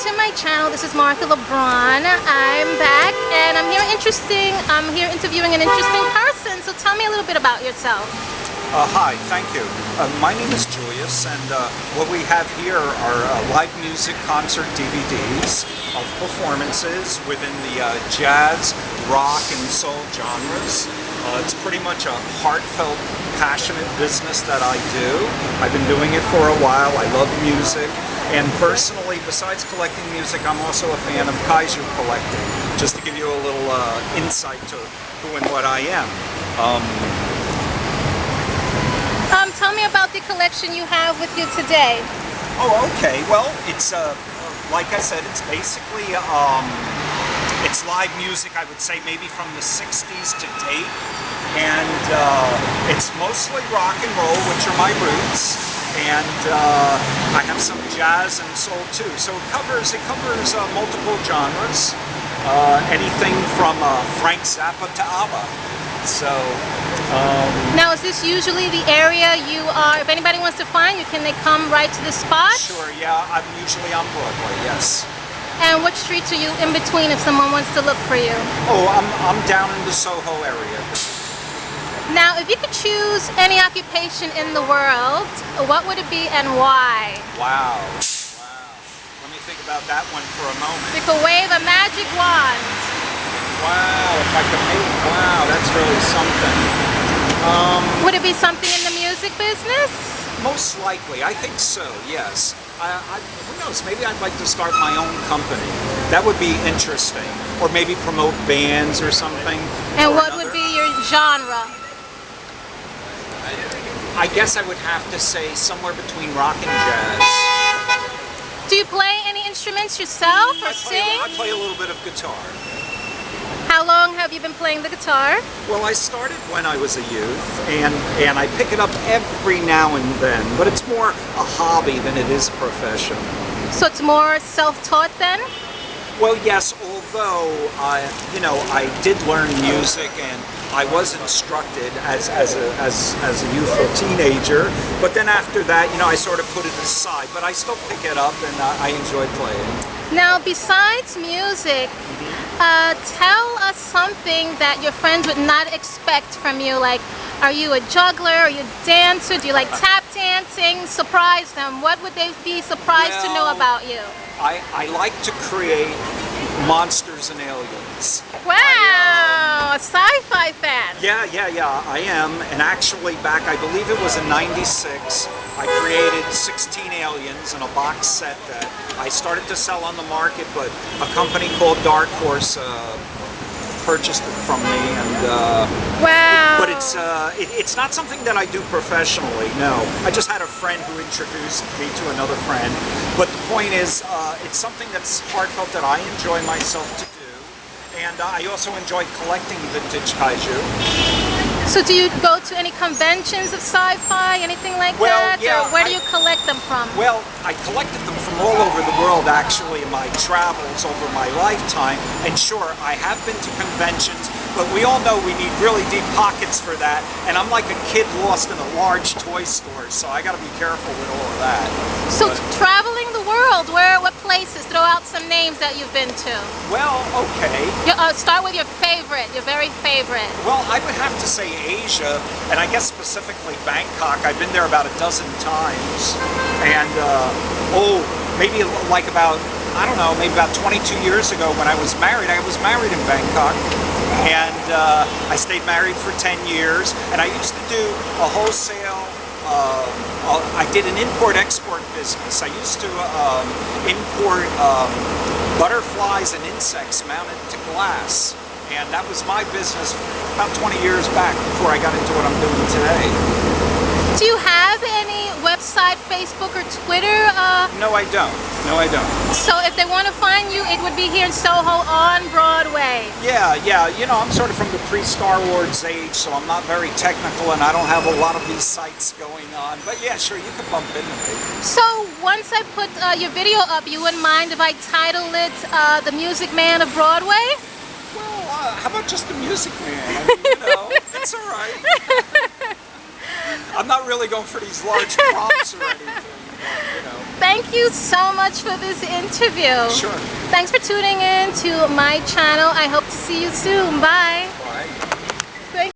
to my channel. This is Martha LeBron. I'm back and I'm here interviewing an interesting person. So tell me a little bit about yourself. Hi, thank you. My name is Julius, and what we have here are live music concert DVDs of performances within the jazz, rock, and soul genres. It's pretty much a heartfelt, passionate business that I do. I've been doing it for a while. I love music. And personally, besides collecting music, I'm also a fan of kaiju collecting, just to give you a little insight to who and what I am. Tell me about the collection you have with you today. Oh, okay. Well, it's like I said, it's basically it's live music. I would say maybe from the '60s to date, and it's mostly rock and roll, which are my roots. And I have some jazz and soul too. So it covers multiple genres, anything from Frank Zappa to ABBA. So now, is this usually the area you are? If anybody wants to find you, can they come right to the spot? Sure. Yeah, I'm usually on Broadway. Yes. And what streets are you in between if someone wants to look for you? Oh, I'm down in the SOHO area. Now, if you could choose any occupation in the world, what would it be and why? Wow. Let me think about that one for a moment. You could wave a magic wand. Wow, if I could make, wow, that's really something. Would it be something in the music business? Most likely, I think so, yes. Who knows, maybe I'd like to start my own company. That would be interesting. Or maybe promote bands or something. And what would be your genre? I guess I would have to say somewhere between rock and jazz. Do you play any instruments yourself or sing? I play a little bit of guitar. How long have you been playing the guitar? Well, I started when I was a youth, and I pick it up every now and then, but it's more a hobby than it is a profession. So it's more self-taught then? Well, yes, although I did learn music and I was instructed as a youthful teenager, but then after that, I sort of put it aside, but I still pick it up and I enjoy playing. Now, besides music, tell us something that your friends would not expect from you. Like, are you a juggler? Are you a dancer? Do you like tap dancing? Surprise them. What would they be surprised to know about you? I like to create monsters and aliens. Wow, a sci-fi fan. Yeah, I am. And actually back, I believe it was in '96, I created 16 aliens in a box set that I started to sell on the market, but a company called Dark Horse purchased it from me, and wow. But it's not something that I do professionally. No, I just had a friend who introduced me to another friend. But the point is, it's something that's heartfelt that I enjoy myself to do, and I also enjoy collecting vintage kaiju. So do you go to any conventions of sci-fi, anything like that? Yeah, or where do you collect them from? Well, I collected them from all over the world, actually, in my travels over my lifetime. And sure, I have been to conventions, but we all know we need really deep pockets for that. And I'm like a kid lost in a large toy store, so I got to be careful with all of that. So traveling the world, what places? Throw out some names that you've been to. Well, okay. Start with your favorite, your very favorite. Well, I would have to say Asia, and I guess specifically Bangkok. I've been there about a dozen times. And, maybe like about, I don't know, maybe about 22 years ago when I was married in Bangkok. And I stayed married for 10 years, and I used to do a wholesale, I did an import-export business. I used to import butterflies and insects mounted to glass, and that was my business about 20 years back before I got into what I'm doing today. Do you have any website, Facebook, or Twitter? No, I don't. So if they want to find you, it would be here in SOHO on Broadway. Yeah. I'm sort of from the pre-Star Wars age, so I'm not very technical, and I don't have a lot of these sites going on. But yeah, sure, you can bump into me. So once I put your video up, you wouldn't mind if I title it The Music Man of Broadway? Well, how about just The Music Man? I mean, it's all right. I'm not really going for these large props or anything, but, thank you so much for this interview. Sure. Thanks for tuning in to my channel. I hope to see you soon. Bye. Bye.